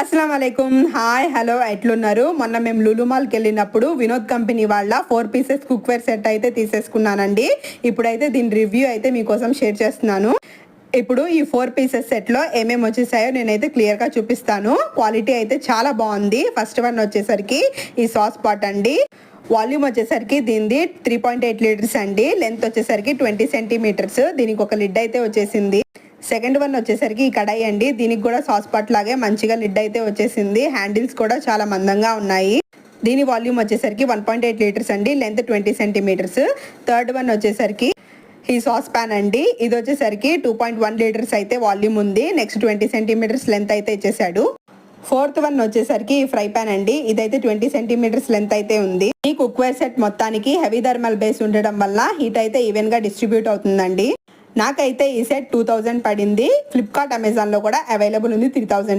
అస్సలం వాలేకుమ్. Hi hello ఎట్లున్నారు? మొన్న మేము లులు మాల్కి వెళ్ళినప్పుడు వినోద్ కంపెనీ వాళ్ళ 4 పీసెస్ కుక్వేర్ సెట్ అయితే తీసేసుకున్నానండి. ఇప్పుడైతే దీని రివ్యూ అయితే మీకోసం షేర్ చేస్తున్నాను. ఇప్పుడు ఈ 4 పీసెస్ సెట్లో ఏమేమి వచ్చేసాయో నేనైతే క్లియర్గా చూపిస్తాను. క్వాలిటీ అయితే చాలా బాగుంది. ఫస్ట్ వన్ వచ్చేసరికి ఈ సాస్ పాట్ అండి. వాల్యూమ్ వచ్చేసరికి దీనిది 3.8 లీటర్స్ అండి. లెంత్ వచ్చేసరికి 20 సెంటీమీటర్స్. దీనికి ఒక లిడ్ అయితే వచ్చేసింది. సెకండ్ వన్ వచ్చేసరికి ఈ కడాయి అండి. దీనికి కూడా సాస్ పాట్ లాగే మంచిగా లిడ్ అయితే వచ్చేసింది. హ్యాండిల్స్ కూడా చాలా మందంగా ఉన్నాయి. దీని వాల్యూమ్ వచ్చేసరికి 1.8 లీటర్స్ అండి. Length 20 centimetres. థర్డ్ వన్ వచ్చేసరికి ఈ సాస్ ప్యాన్ అండి. ఇది వచ్చేసరికి 2.1 లీటర్స్ అయితే వాల్యూమ్ ఉంది. నెక్స్ట్ 20 సెంటీమీటర్స్ లెంత్ అయితే ఇచ్చేసాడు. ఫోర్త్ వన్ వచ్చేసరికి ఈ ఫ్రై ప్యాన్ అండి. ఇదైతే 20 సెంటీమీటర్స్ లెంత్ అయితే ఉంది. ఈ కుక్వేర్ సెట్ మొత్తానికి హెవీ థర్మల్ బేస్ ఉండడం వల్ల హీట్ అయితే ఈవెన్ గా డిస్ట్రిబ్యూట్ అవుతుందండి. నాకైతే ఈ సెట్ 2000 పడింది. ఫ్లిప్కార్ట్ అమెజాన్లో కూడా అవైలబుల్ ఉంది 3000.